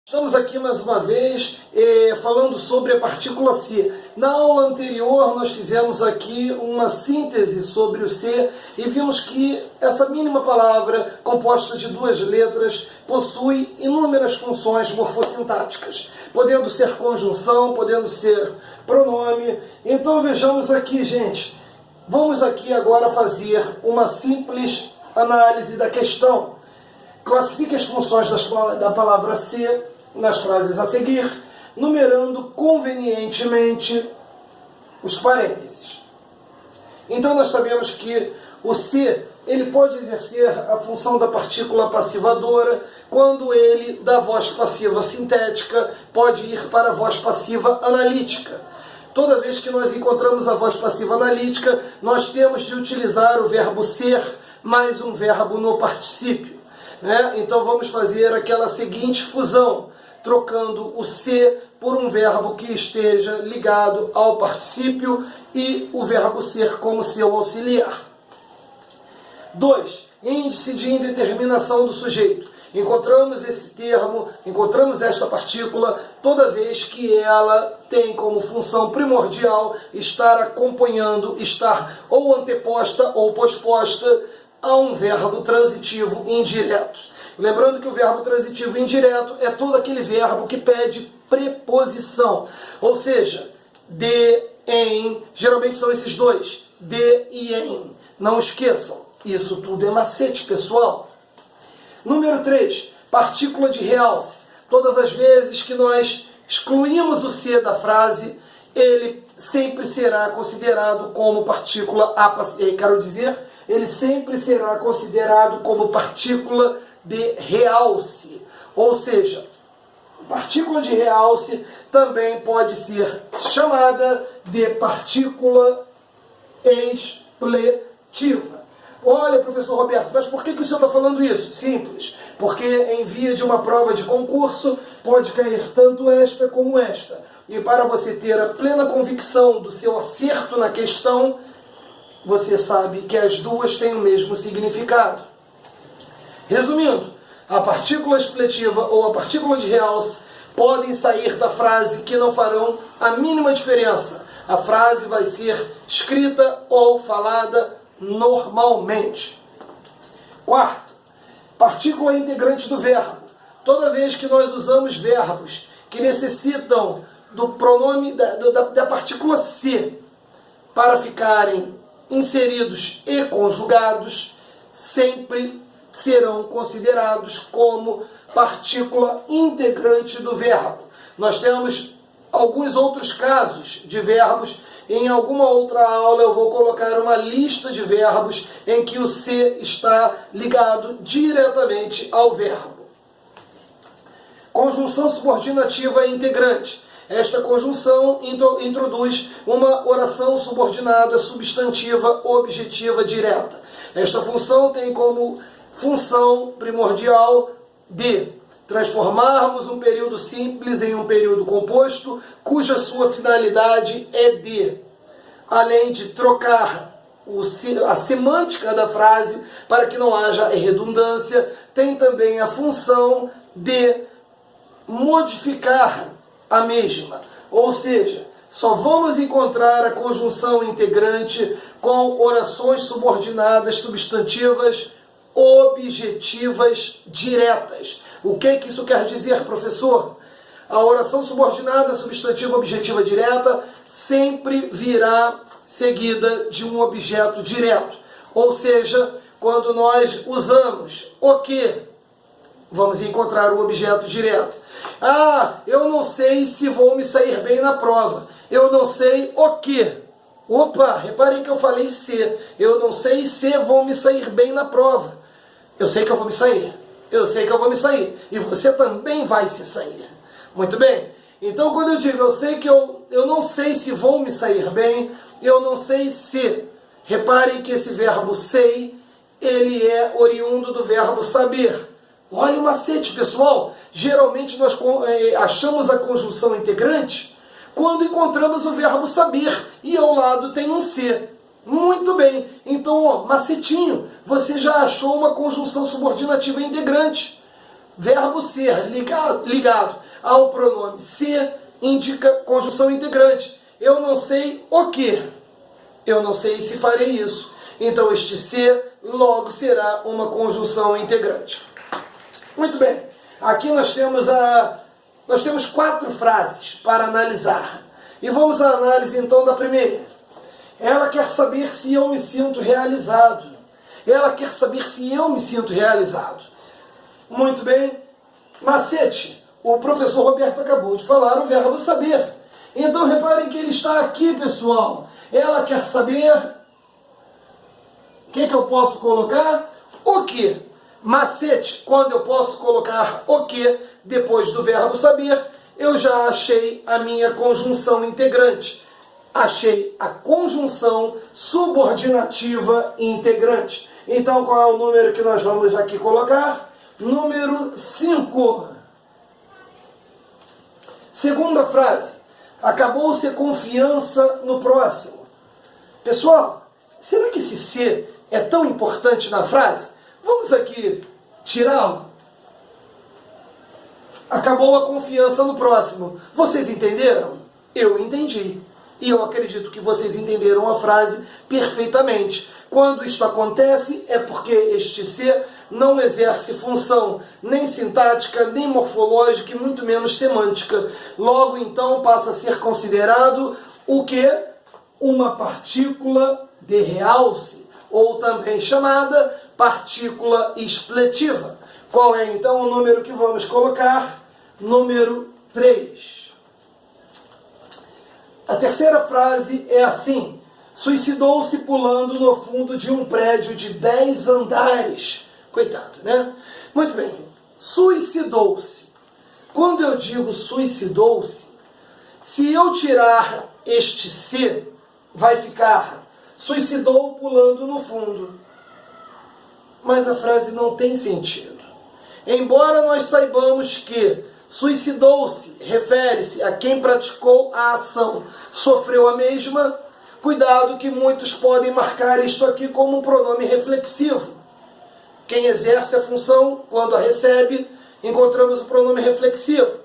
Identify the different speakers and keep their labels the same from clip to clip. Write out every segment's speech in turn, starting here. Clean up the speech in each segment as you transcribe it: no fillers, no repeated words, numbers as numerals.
Speaker 1: Estamos aqui mais uma vez falando sobre a partícula C. Na aula anterior nós fizemos aqui uma síntese sobre o C e vimos que essa mínima palavra, composta de duas letras, possui inúmeras funções morfossintáticas, podendo ser conjunção, podendo ser pronome. Então vejamos aqui, gente, vamos aqui agora fazer uma simples análise da questão. Classifique as funções da palavra C nas frases a seguir, numerando convenientemente os parênteses. Então nós sabemos que o C ele pode exercer a função da partícula passivadora quando ele, da voz passiva sintética, pode ir para a voz passiva analítica. Toda vez que nós encontramos a voz passiva analítica, nós temos de utilizar o verbo ser mais um verbo no particípio. Então vamos fazer aquela seguinte fusão, trocando o C por um verbo que esteja ligado ao particípio e o verbo ser como seu auxiliar. 2. Índice de indeterminação do sujeito. Encontramos esse termo, encontramos esta partícula toda vez que ela tem como função primordial estar acompanhando, estar ou anteposta ou posposta a um verbo transitivo indireto. Lembrando que o verbo transitivo indireto é todo aquele verbo que pede preposição, ou seja, de, em, geralmente são esses dois, de e em. Não esqueçam, isso tudo é macete, pessoal. Número 3, partícula de realce. Todas as vezes que nós excluímos o C da frase, ele sempre será considerado como partícula ele sempre será considerado como partícula de realce. Ou seja, partícula de realce também pode ser chamada de partícula expletiva. Olha, professor Roberto, mas por que o senhor está falando isso? Simples, porque em via de uma prova de concurso pode cair tanto esta como esta. E para você ter a plena convicção do seu acerto na questão, você sabe que as duas têm o mesmo significado. Resumindo, a partícula expletiva ou a partícula de realce podem sair da frase que não farão a mínima diferença. A frase vai ser escrita ou falada normalmente. 4. Partícula integrante do verbo. Toda vez que nós usamos verbos que necessitam do pronome da partícula C para ficarem inseridos e conjugados, sempre serão considerados como partícula integrante do verbo. Nós temos alguns outros casos de verbos. Em alguma outra aula eu vou colocar uma lista de verbos em que o C está ligado diretamente ao verbo. Conjunção subordinativa integrante. Esta conjunção introduz uma oração subordinada substantiva objetiva direta. Esta função tem como função primordial de transformarmos um período simples em um período composto, cuja sua finalidade é de, além de trocar a semântica da frase para que não haja redundância, tem também a função de modificar a mesma. Ou seja, só vamos encontrar a conjunção integrante com orações subordinadas substantivas objetivas diretas. O que isso quer dizer, professor? A oração subordinada substantiva objetiva direta sempre virá seguida de um objeto direto. Ou seja, quando nós usamos o que, vamos encontrar o objeto direto. Ah, eu não sei se vou me sair bem na prova. Eu não sei o que. Opa, reparem que eu falei se. Eu não sei se vou me sair bem na prova. Eu sei que eu vou me sair. Eu sei que eu vou me sair. E você também vai se sair. Muito bem? Então quando eu digo eu sei que eu não sei se vou me sair bem, eu não sei se. Reparem que esse verbo sei, ele é oriundo do verbo saber. Olha o macete, pessoal. Geralmente nós achamos a conjunção integrante quando encontramos o verbo saber e ao lado tem um C. Muito bem. Então, macetinho, você já achou uma conjunção subordinativa integrante. verbo ser ligado ao pronome se indica conjunção integrante. Eu não sei o que. Eu não sei se farei isso. Então este se logo será uma conjunção integrante. Muito bem. Aqui nós temos 4 frases para analisar. E vamos à análise então da primeira. Ela quer saber se eu me sinto realizado. Ela quer saber se eu me sinto realizado. Muito bem. Macete. O professor Roberto acabou de falar o verbo saber. Então reparem que ele está aqui, pessoal. Ela quer saber... O que eu posso colocar? O que? Macete, quando eu posso colocar o que depois do verbo saber, eu já achei a minha conjunção integrante. Achei a conjunção subordinativa integrante. Então, qual é o número que nós vamos aqui colocar? Número 5. Segunda frase. Acabou-se a confiança no próximo. Pessoal, será que esse ser é tão importante na frase? Vamos aqui tirá-lo. Acabou a confiança no próximo. Vocês entenderam? Eu entendi. E eu acredito que vocês entenderam a frase perfeitamente. Quando isto acontece, é porque este ser não exerce função nem sintática, nem morfológica e muito menos semântica. Logo, então, passa a ser considerado o quê? Uma partícula de realce, ou também chamada partícula expletiva. Qual é, então, o número que vamos colocar? Número 3. A terceira frase é assim: suicidou-se pulando no fundo de um prédio de 10 andares. Coitado, né? Muito bem. Suicidou-se. Quando eu digo suicidou-se, se eu tirar este se, vai ficar suicidou pulando no fundo. Mas a frase não tem sentido. Embora nós saibamos que suicidou-se refere-se a quem praticou a ação, sofreu a mesma, cuidado que muitos podem marcar isto aqui como um pronome reflexivo. Quem exerce a função, quando a recebe, encontramos o pronome reflexivo.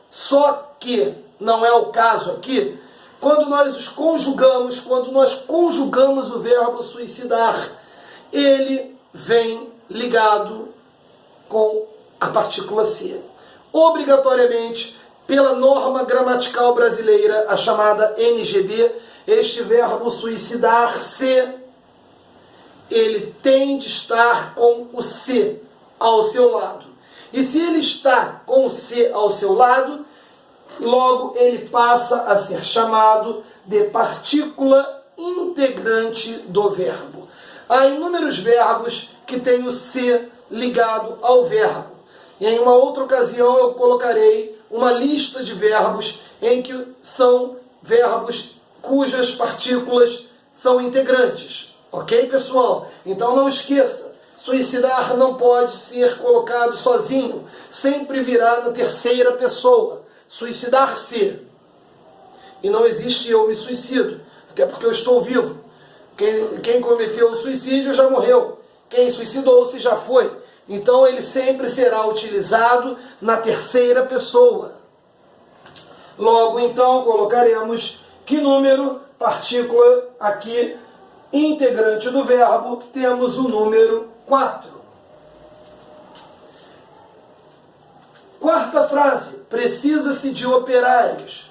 Speaker 1: Só que não é o caso aqui. Quando nós conjugamos o verbo suicidar, ele vem ligado com a partícula se. Obrigatoriamente, pela norma gramatical brasileira, a chamada NGB, este verbo suicidar-se, ele tem de estar com o se ao seu lado. E se ele está com o se ao seu lado, logo ele passa a ser chamado de partícula integrante do verbo. Há inúmeros verbos que têm o se ligado ao verbo. E em uma outra ocasião eu colocarei uma lista de verbos em que são verbos cujas partículas são integrantes. Ok, pessoal? Então não esqueça, suicidar não pode ser colocado sozinho, sempre virá na terceira pessoa. Suicidar-se. E não existe eu me suicido, até porque eu estou vivo. Quem cometeu o suicídio já morreu. Quem suicidou-se já foi. Então ele sempre será utilizado na terceira pessoa. Logo então colocaremos que número, partícula aqui, integrante do verbo, temos o número 4. Quarta frase, precisa-se de operários.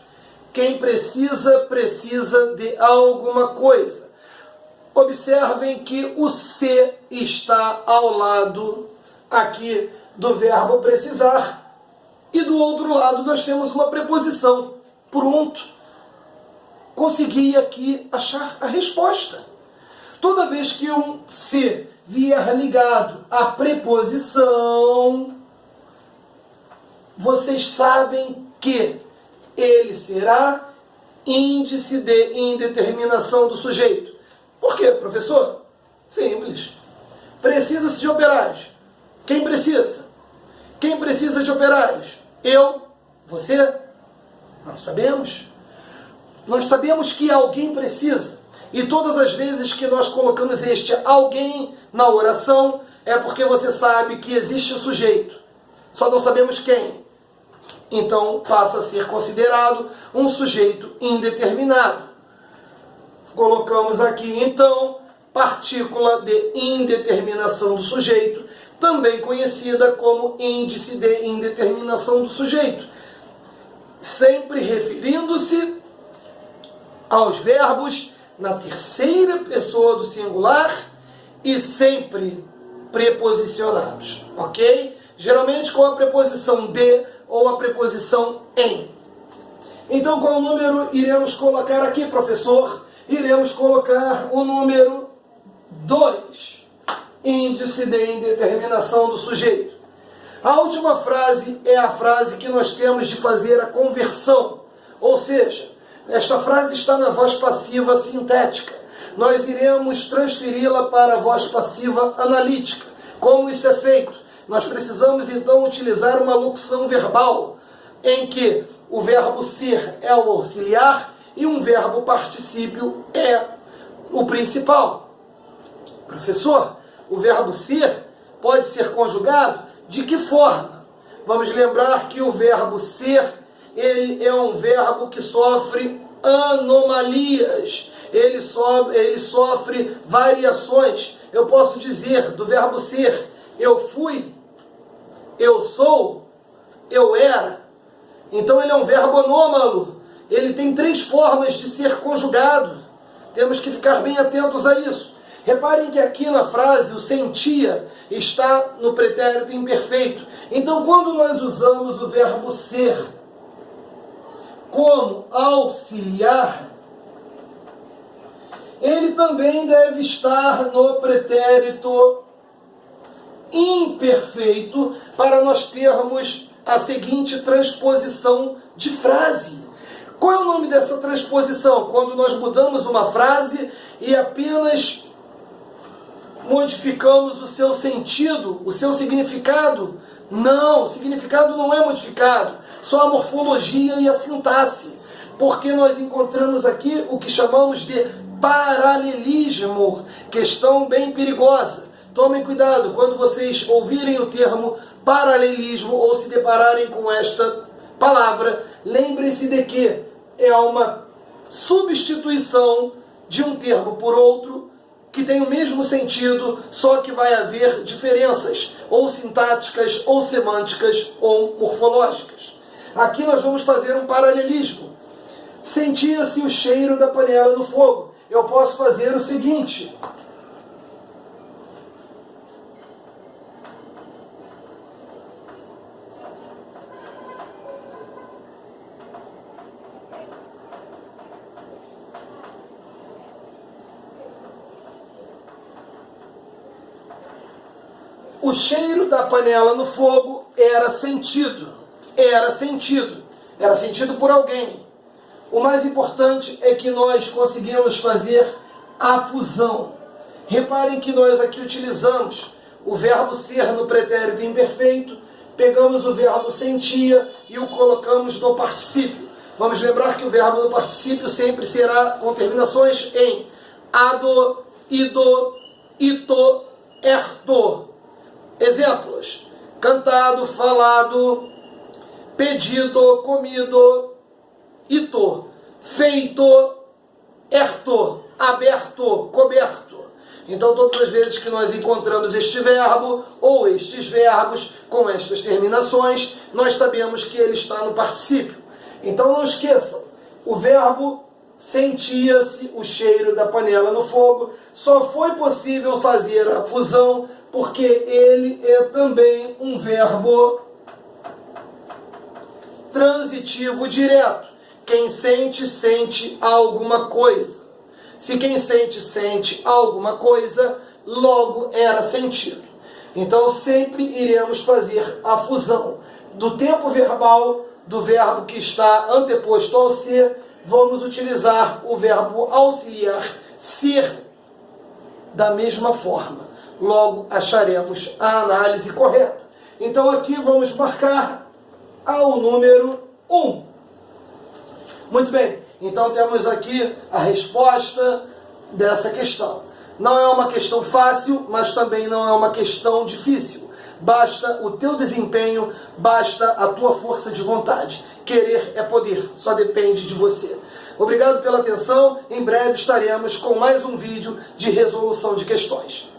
Speaker 1: Quem precisa, precisa de alguma coisa. Observem que o se está ao lado aqui do verbo precisar. E do outro lado nós temos uma preposição. Pronto. Consegui aqui achar a resposta. Toda vez que um se vier ligado à preposição, vocês sabem que ele será índice de indeterminação do sujeito. Por quê, professor? Simples. Precisa-se de operários. Quem precisa? Quem precisa de operários? Eu? Você? Nós sabemos. Nós sabemos que alguém precisa. E todas as vezes que nós colocamos este alguém na oração, é porque você sabe que existe o sujeito. só não sabemos quem. Então passa a ser considerado um sujeito indeterminado. Colocamos aqui então partícula de indeterminação do sujeito, também conhecida como índice de indeterminação do sujeito, sempre referindo-se aos verbos na terceira pessoa do singular e sempre preposicionados, ok? Geralmente com a preposição de ou a preposição em. Então, qual número iremos colocar aqui, professor? Iremos colocar o número 2, índice de indeterminação do sujeito. A última frase é a frase que nós temos de fazer a conversão, ou seja, esta frase está na voz passiva sintética. Nós iremos transferi-la para a voz passiva analítica. Como isso é feito? Nós precisamos então utilizar uma locução verbal, em que o verbo ser é o auxiliar e um verbo particípio é o principal. Professor, o verbo ser pode ser conjugado? De que forma? Vamos lembrar que o verbo ser, ele é um verbo que sofre anomalias, ele sofre variações. Eu posso dizer do verbo ser, eu fui, eu sou, eu era. Então ele é um verbo anômalo, ele tem 3 formas de ser conjugado. Temos que ficar bem atentos a isso. Reparem que aqui na frase o sentia está no pretérito imperfeito. Então quando nós usamos o verbo ser como auxiliar, ele também deve estar no pretérito imperfeito para nós termos a seguinte transposição de frase. Qual é o nome dessa transposição? Quando nós mudamos uma frase e apenas modificamos o seu sentido, o seu significado. Não, o significado não é modificado, só a morfologia e a sintaxe, porque nós encontramos aqui o que chamamos de paralelismo, questão bem perigosa. Tomem cuidado quando vocês ouvirem o termo paralelismo ou se depararem com esta palavra, lembrem-se de que é uma substituição de um termo por outro que tem o mesmo sentido, só que vai haver diferenças, ou sintáticas, ou semânticas, ou morfológicas. Aqui nós vamos fazer um paralelismo. Sentia-se o cheiro da panela no fogo. Eu posso fazer o seguinte. O cheiro da panela no fogo era sentido. Era sentido. Era sentido por alguém. O mais importante é que nós conseguimos fazer a fusão. Reparem que nós aqui utilizamos o verbo ser no pretérito imperfeito, pegamos o verbo sentia e o colocamos no particípio. Vamos lembrar que o verbo no particípio sempre será com terminações em ado, ido, ito, erto. Exemplos: cantado, falado, pedido, comido, ito, feito, erto, aberto, coberto. Então todas as vezes que nós encontramos este verbo ou estes verbos com estas terminações, nós sabemos que ele está no particípio. Então não esqueçam, o verbo sentia-se o cheiro da panela no fogo, só foi possível fazer a fusão porque ele é também um verbo transitivo direto. Quem sente, sente alguma coisa. Se quem sente, sente alguma coisa, logo era sentido. Então sempre iremos fazer a fusão do tempo verbal, do verbo que está anteposto ao ser. Vamos utilizar o verbo auxiliar ser da mesma forma. Logo acharemos a análise correta. Então aqui vamos marcar ao número 1. Muito bem, então temos aqui a resposta dessa questão. Não é uma questão fácil, mas também não é uma questão difícil. basta o teu desempenho, basta a tua força de vontade. Querer é poder, só depende de você. Obrigado pela atenção, em breve estaremos com mais um vídeo de resolução de questões.